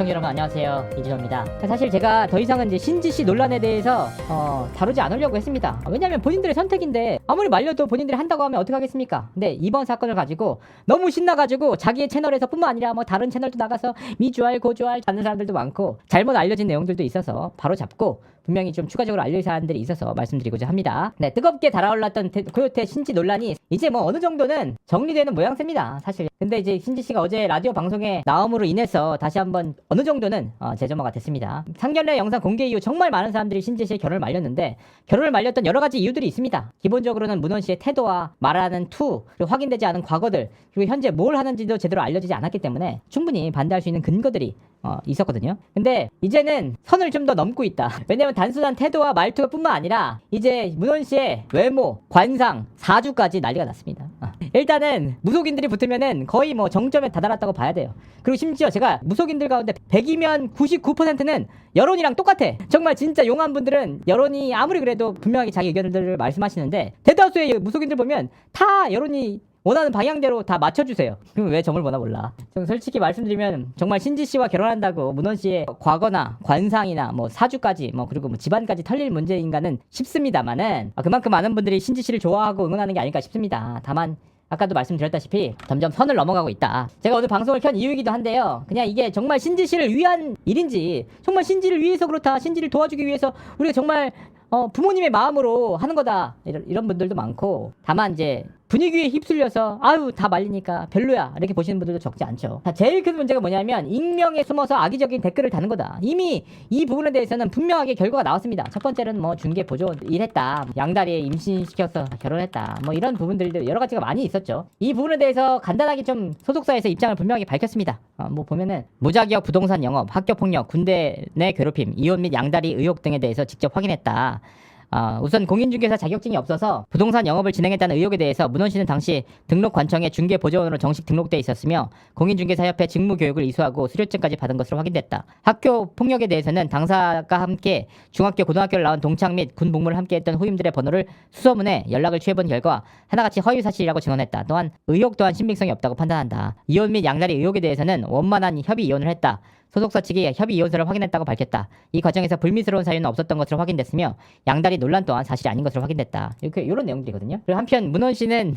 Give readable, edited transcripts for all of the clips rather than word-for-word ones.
시청자 여러분 안녕하세요, 이진호입니다. 사실 제가 더 이상은 이제 신지씨 논란에 대해서 다루지 않으려고 했습니다. 왜냐면 본인들의 선택인데 아무리 말려도 본인들이 한다고 하면 어떻게 하겠습니까? 근데 이번 사건을 가지고 너무 신나가지고 자기의 채널에서 뿐만 아니라 뭐 다른 채널도 나가서 미주알 고주알 하는 사람들도 많고 잘못 알려진 내용들도 있어서 바로 잡고 분명히 좀 추가적으로 알릴 사안들이 있어서 말씀드리고자 합니다. 네, 뜨겁게 달아올랐던 코요태 신지 논란이 이제 뭐 어느 정도는 정리되는 모양새입니다, 사실. 근데 이제 신지 씨가 어제 라디오 방송에 나옴으로 인해서 다시 한번 어느 정도는 재점화가 됐습니다. 상견례 영상 공개 이후 정말 많은 사람들이 신지 씨의 결혼을 말렸는데, 결혼을 말렸던 여러 가지 이유들이 있습니다. 기본적으로는 문원 씨의 태도와 말하는 투, 그리고 확인되지 않은 과거들, 그리고 현재 뭘 하는지도 제대로 알려지지 않았기 때문에 충분히 반대할 수 있는 근거들이 있었거든요. 근데 이제는 선을 좀 더 넘고 있다. 왜냐면 단순한 태도와 말투 뿐만 아니라 이제 문원 씨의 외모, 관상, 사주까지 난리가 났습니다. 일단은 무속인들이 붙으면은 거의 뭐 정점에 다다랐다고 봐야 돼요. 그리고 심지어 제가 무속인들 가운데 100이면 99%는 여론이랑 똑같아. 정말 진짜 용한 분들은 여론이 아무리 그래도 분명하게 자기 의견들을 말씀하시는데, 대다수의 무속인들 보면 다 여론이 원하는 방향대로 다 맞춰주세요. 그럼 왜 점을 보나 몰라. 좀 솔직히 말씀드리면 정말 신지 씨와 결혼한다고 문원 씨의 과거나 관상이나 뭐 사주까지 뭐 그리고 뭐 집안까지 털릴 문제인가는 싶습니다만은, 그만큼 많은 분들이 신지 씨를 좋아하고 응원하는 게 아닐까 싶습니다. 다만 아까도 말씀드렸다시피 점점 선을 넘어가고 있다. 제가 오늘 방송을 켠 이유이기도 한데요, 그냥 이게 정말 신지 씨를 위한 일인지, 정말 신지를 위해서 그렇다, 신지를 도와주기 위해서 우리가 정말 부모님의 마음으로 하는 거다, 이런 분들도 많고, 다만 이제 분위기에 휩쓸려서 아유 다 말리니까 별로야 이렇게 보시는 분들도 적지 않죠. 제일 큰 문제가 뭐냐면 익명에 숨어서 악의적인 댓글을 다는 거다. 이미 이 부분에 대해서는 분명하게 결과가 나왔습니다. 첫 번째는 뭐 중개 보조 일했다, 양다리에 임신시켜서 결혼했다, 뭐 이런 부분들도 여러 가지가 많이 있었죠. 이 부분에 대해서 간단하게 좀 소속사에서 입장을 분명하게 밝혔습니다. 뭐 보면은 무자격 부동산 영업, 학교폭력, 군대 내 괴롭힘, 이혼 및 양다리 의혹 등에 대해서 직접 확인했다. 우선 공인중개사 자격증이 없어서 부동산 영업을 진행했다는 의혹에 대해서 문원 씨는 당시 등록관청에 중개보조원으로 정식 등록돼 있었으며 공인중개사협회 직무교육을 이수하고 수료증까지 받은 것으로 확인됐다. 학교 폭력에 대해서는 당사가 함께 중학교, 고등학교를 나온 동창 및 군 복무를 함께했던 후임들의 번호를 수소문해 연락을 취해본 결과 하나같이 허위사실이라고 증언했다. 또한 의혹 또한 신빙성이 없다고 판단한다. 이혼 및 양다리 의혹에 대해서는 원만한 협의 이혼을 했다. 소속사 측이 협의 이혼서를 확인했다고 밝혔다. 이 과정에서 불미스러운 사유는 없었던 것으로 확인됐으며 양다리 논란 또한 사실이 아닌 것으로 확인됐다. 이런 내용들이거든요. 그리고 한편 문원 씨는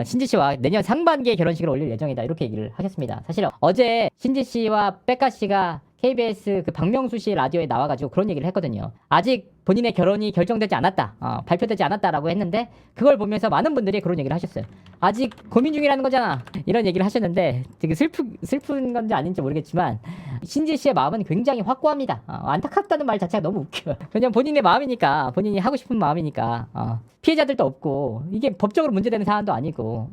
신지 씨와 내년 상반기에 결혼식을 올릴 예정이다, 이렇게 얘기를 하셨습니다. 사실 어제 신지 씨와 백가 씨가 KBS 그 박명수 씨 라디오에 나와가지고 그런 얘기를 했거든요. 아직 본인의 결혼이 결정되지 않았다, 발표되지 않았다라고 했는데, 그걸 보면서 많은 분들이 그런 얘기를 하셨어요. 아직 고민 중이라는 거잖아, 이런 얘기를 하셨는데 되게 슬픈 건지 아닌지 모르겠지만 신지 씨의 마음은 굉장히 확고합니다. 안타깝다는 말 자체가 너무 웃겨요. 그냥 본인의 마음이니까, 본인이 하고 싶은 마음이니까, 피해자들도 없고 이게 법적으로 문제되는 사안도 아니고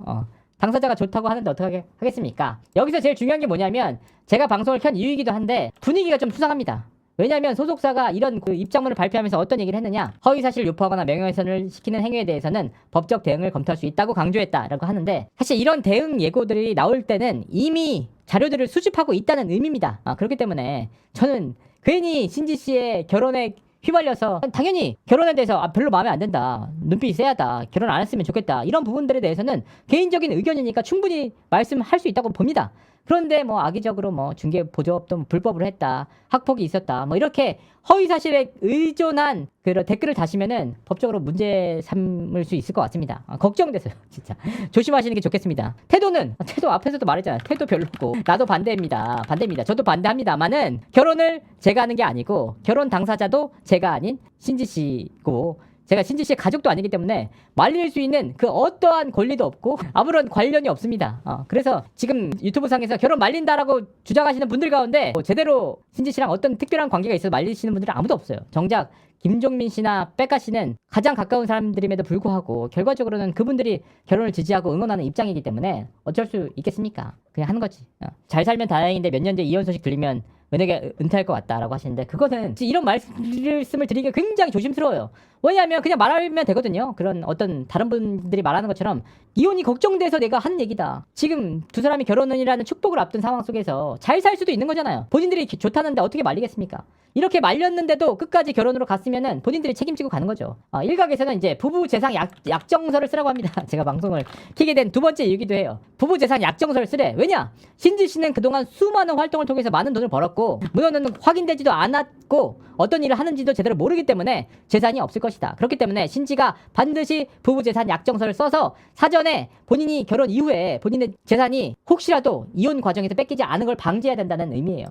당사자가 좋다고 하는데 어떻게 하겠습니까? 여기서 제일 중요한 게 뭐냐면, 제가 방송을 켠 이유이기도 한데 분위기가 좀 수상합니다. 왜냐하면 소속사가 이런 그 입장문을 발표하면서 어떤 얘기를 했느냐, 허위사실 유포하거나 명예훼손을 시키는 행위에 대해서는 법적 대응을 검토할 수 있다고 강조했다라고 하는데, 사실 이런 대응 예고들이 나올 때는 이미 자료들을 수집하고 있다는 의미입니다. 그렇기 때문에 저는 괜히 신지 씨의 결혼에 휘말려서 당연히 결혼에 대해서 별로 마음에 안 든다, 눈빛이 쎄하다, 결혼 안 했으면 좋겠다, 이런 부분들에 대해서는 개인적인 의견이니까 충분히 말씀할 수 있다고 봅니다. 그런데 뭐 악의적으로 뭐 중개 보조업도 불법으로 했다, 학폭이 있었다, 뭐 이렇게 허위 사실에 의존한 그런 댓글을 다시면은 법적으로 문제 삼을 수 있을 것 같습니다. 걱정돼서요, 진짜. 조심하시는 게 좋겠습니다. 태도 앞에서도 말했잖아요. 태도 별로고 나도 반대입니다. 저도 반대합니다만은 결혼을 제가 하는 게 아니고 결혼 당사자도 제가 아닌 신지 씨고, 제가 신지 씨의 가족도 아니기 때문에 말릴 수 있는 그 어떠한 권리도 없고 아무런 관련이 없습니다. 그래서 지금 유튜브 상에서 결혼 말린다라고 주장하시는 분들 가운데 제대로 신지 씨랑 어떤 특별한 관계가 있어서 말리시는 분들은 아무도 없어요. 정작 김종민 씨나 백가 씨는 가장 가까운 사람들임에도 불구하고 결과적으로는 그분들이 결혼을 지지하고 응원하는 입장이기 때문에 어쩔 수 있겠습니까? 그냥 하는 거지. 잘 살면 다행인데 몇 년 뒤에 이혼 소식 들리면 은혜가 은퇴할 것 같다라고 하시는데, 그거는 이런 말씀을 드리기가 굉장히 조심스러워요. 왜냐하면 그냥 말하면 되거든요. 그런 어떤 다른 분들이 말하는 것처럼 이혼이 걱정돼서 내가 한 얘기다. 지금 두 사람이 결혼이라는 축복을 앞둔 상황 속에서 잘 살 수도 있는 거잖아요. 본인들이 좋다는데 어떻게 말리겠습니까? 이렇게 말렸는데도 끝까지 결혼으로 갔으면은 본인들이 책임지고 가는 거죠. 일각에서는 이제 부부 재산 약정서를 쓰라고 합니다. 제가 방송을 키게 된 두 번째 이유기도 해요. 부부 재산 약정서를 쓰래. 왜냐? 신지 씨는 그동안 수많은 활동을 통해서 많은 돈을 벌었고 문호는 확인되지도 않았고 어떤 일을 하는지도 제대로 모르기 때문에 재산이 없을 것이다. 그렇기 때문에 신지가 반드시 부부 재산 약정서를 써서 사전에 본인이 결혼 이후에 본인의 재산이 혹시라도 이혼 과정에서 뺏기지 않은 걸 방지해야 된다는 의미예요.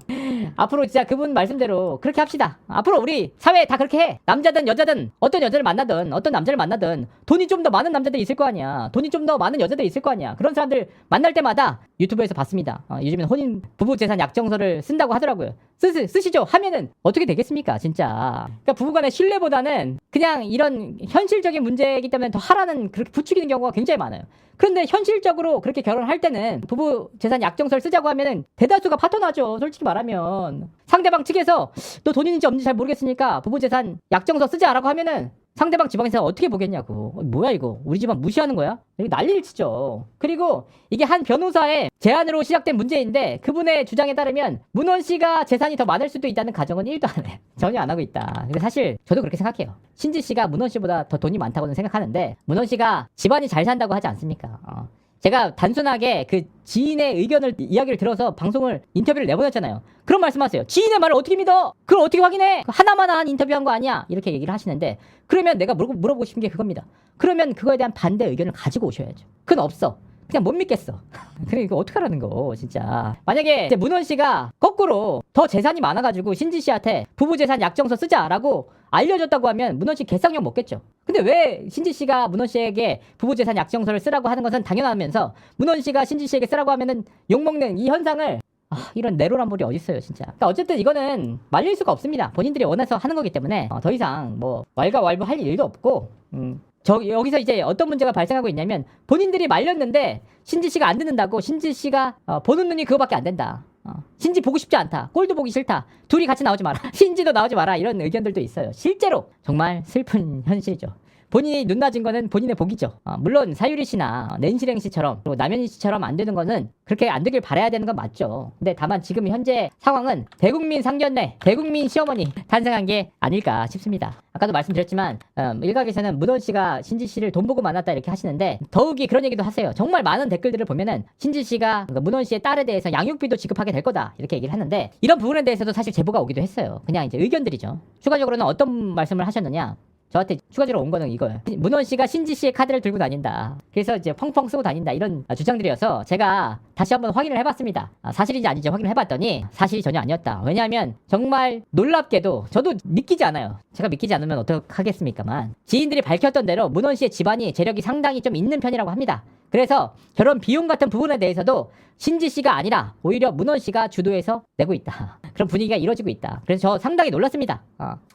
앞으로 진짜 그분 말씀대로 그렇게 합시다. 앞으로 우리 사회 다 그렇게 해. 남자든 여자든 어떤 여자를 만나든 어떤 남자를 만나든 돈이 좀 더 많은 남자들이 있을 거 아니야. 돈이 좀 더 많은 여자들이 있을 거 아니야. 그런 사람들 만날 때마다 유튜브에서 봤습니다. 요즘엔 혼인 부부 재산 약정서를 쓴다고 하더라고요. 쓰시죠. 하면은 어떻게 되겠습니까, 진짜. 그러니까 부부간의 신뢰보다는 그냥 이런 현실적인 문제이기 때문에 더 하라는 그렇게 부추기는 경우가 굉장히 많아요. 그런데 현실적으로 그렇게 결혼할 때는 부부 재산 약정서를 쓰자고 하면은 대다수가 파토나죠. 솔직히 말하면 상대방 측에서 너 돈 있는지 없는지 잘 모르겠으니까 부부 재산 약정서 쓰자라고 하면은 상대방 집안에서 어떻게 보겠냐고. 뭐야 이거, 우리 집안 무시하는 거야? 이게 난리를 치죠. 그리고 이게 한 변호사의 제안으로 시작된 문제인데 그분의 주장에 따르면 문원 씨가 재산이 더 많을 수도 있다는 가정은 1도 안 해. 전혀 안 하고 있다. 근데 사실 저도 그렇게 생각해요. 신지 씨가 문원 씨보다 더 돈이 많다고는 생각하는데 문원 씨가 집안이 잘 산다고 하지 않습니까? 제가 단순하게 그 지인의 의견을 이야기를 들어서 방송을 인터뷰를 내보냈잖아요. 그런 말씀하세요. 지인의 말을 어떻게 믿어? 그걸 어떻게 확인해? 하나만 한 인터뷰한 거 아니야? 이렇게 얘기를 하시는데 그러면 내가 물어보고 싶은 게 그겁니다. 그러면 그거에 대한 반대 의견을 가지고 오셔야죠. 그건 없어. 그냥 못 믿겠어. 그래 이거 어떡하라는 거 진짜. 만약에 이제 문원 씨가 거꾸로 더 재산이 많아가지고 신지 씨한테 부부 재산 약정서 쓰자라고 알려줬다고 하면 문원 씨 개쌍욕 먹겠죠. 근데 왜 신지 씨가 문원 씨에게 부부 재산 약정서를 쓰라고 하는 것은 당연하면서 문원 씨가 신지 씨에게 쓰라고 하면은 욕 먹는 이 현상을 이런 내로남불이 어딨어요 진짜. 그러니까 어쨌든 이거는 말릴 수가 없습니다. 본인들이 원해서 하는 거기 때문에 더 이상 뭐 왈가왈부 할 일도 없고 여기서 이제 어떤 문제가 발생하고 있냐면 본인들이 말렸는데 신지 씨가 안 듣는다고 신지 씨가 보는 눈이 그거밖에 안 된다. 신지 보고 싶지 않다. 꼴도 보기 싫다. 둘이 같이 나오지 마라. 신지도 나오지 마라. 이런 의견들도 있어요. 실제로 정말 슬픈 현실이죠. 본인이 눈 낮은 거는 본인의 복이죠. 물론 사유리 씨나 낸시랭 씨처럼 그리고 남현희 씨처럼 안 되는 거는 그렇게 안 되길 바라야 되는 건 맞죠. 근데 다만 지금 현재 상황은 대국민 상견례, 대국민 시어머니 탄생한 게 아닐까 싶습니다. 아까도 말씀드렸지만 일각에서는 문원 씨가 신지 씨를 돈 보고 만났다 이렇게 하시는데 더욱이 그런 얘기도 하세요. 정말 많은 댓글들을 보면은 신지 씨가 문원 씨의 딸에 대해서 양육비도 지급하게 될 거다 이렇게 얘기를 하는데 이런 부분에 대해서도 사실 제보가 오기도 했어요. 그냥 이제 의견들이죠. 추가적으로는 어떤 말씀을 하셨느냐? 저한테 추가적으로 온 거는 이거예요. 문원 씨가 신지 씨의 카드를 들고 다닌다. 그래서 이제 펑펑 쓰고 다닌다. 이런 주장들이어서 제가 다시 한번 확인을 해봤습니다. 사실인지 아닌지 확인을 해봤더니 사실이 전혀 아니었다. 왜냐하면 정말 놀랍게도 저도 믿기지 않아요. 제가 믿기지 않으면 어떡하겠습니까만 지인들이 밝혔던 대로 문원 씨의 집안이 재력이 상당히 좀 있는 편이라고 합니다. 그래서 결혼 비용 같은 부분에 대해서도 신지 씨가 아니라 오히려 문원 씨가 주도해서 내고 있다. 그런 분위기가 이루어지고 있다. 그래서 저 상당히 놀랐습니다.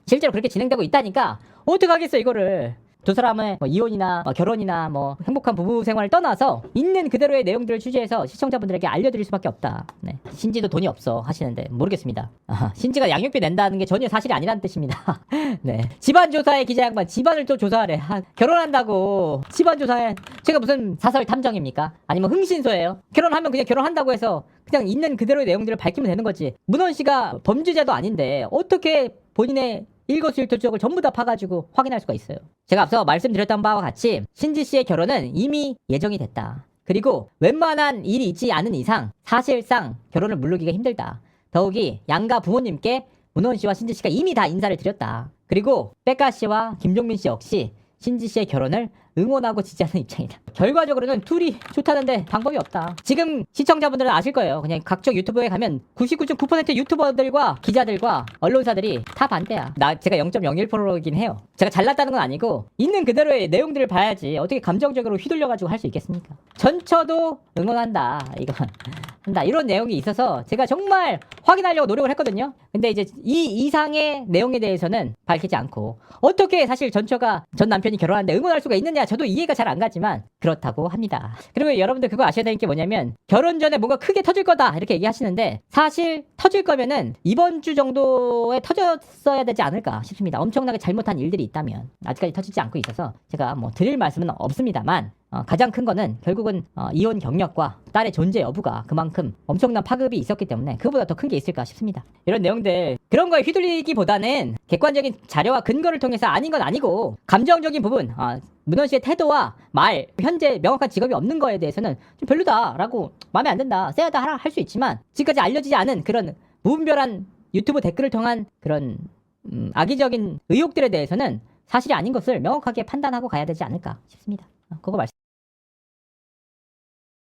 실제로 그렇게 진행되고 있다니까 어떡하겠어 이거를. 두 사람의 이혼이나 결혼이나 행복한 부부 생활을 떠나서 있는 그대로의 내용들을 취재해서 시청자분들에게 알려드릴 수밖에 없다. 네. 신지도 돈이 없어 하시는데 모르겠습니다. 신지가 양육비 낸다는 게 전혀 사실이 아니라는 뜻입니다. 네. 집안 조사에 기자 양반 집안을 또 조사하래. 결혼한다고 집안 조사에 제가 무슨 사설 탐정입니까? 아니면 흥신소예요? 결혼하면 그냥 결혼한다고 해서 그냥 있는 그대로의 내용들을 밝히면 되는 거지. 문원 씨가 범죄자도 아닌데 어떻게 본인의 일거수일투족을 전부 다 파가지고 확인할 수가 있어요. 제가 앞서 말씀드렸던 바와 같이 신지 씨의 결혼은 이미 예정이 됐다. 그리고 웬만한 일이 있지 않은 이상 사실상 결혼을 무르기가 힘들다. 더욱이 양가 부모님께 문원 씨와 신지 씨가 이미 다 인사를 드렸다. 그리고 백가 씨와 김종민 씨 역시 신지 씨의 결혼을 응원하고 지지하는 입장이다. 결과적으로는 둘이 좋다는데 방법이 없다. 지금 시청자분들은 아실 거예요. 그냥 각종 유튜브에 가면 99.9% 유튜버들과 기자들과 언론사들이 다 반대야. 제가 0.01%이긴 해요. 제가 잘났다는 건 아니고 있는 그대로의 내용들을 봐야지 어떻게 감정적으로 휘둘려가지고 할 수 있겠습니까? 전처도 응원한다. 이건 한다 이런 내용이 있어서 제가 정말 확인하려고 노력을 했거든요. 근데 이제 이 이상의 내용에 대해서는 밝히지 않고 어떻게 사실 전처가 전 남편이 결혼하는데 응원할 수가 있느냐 저도 이해가 잘 안 가지만 그렇다고 합니다. 그리고 여러분들 그거 아셔야 되는 게 뭐냐면 결혼 전에 뭔가 크게 터질 거다 이렇게 얘기하시는데 사실 터질 거면은 이번 주 정도에 터졌어야 되지 않을까 싶습니다. 엄청나게 잘못한 일들이 있다면 아직까지 터지지 않고 있어서 제가 뭐 드릴 말씀은 없습니다만 가장 큰 거는 결국은 이혼 경력과 딸의 존재 여부가 그만큼 엄청난 파급이 있었기 때문에 그보다 더 큰 게 있을까 싶습니다. 이런 내용들 그런 거에 휘둘리기보다는 객관적인 자료와 근거를 통해서 아닌 건 아니고 감정적인 부분 문원 씨의 태도와 말 현재 명확한 직업이 없는 거에 대해서는 좀 별로다라고 마음에 안 든다 세야다 하라 할 수 있지만 지금까지 알려지지 않은 그런 무분별한 유튜브 댓글을 통한 그런 악의적인 의혹들에 대해서는 사실이 아닌 것을 명확하게 판단하고 가야 되지 않을까 싶습니다. 그거 말씀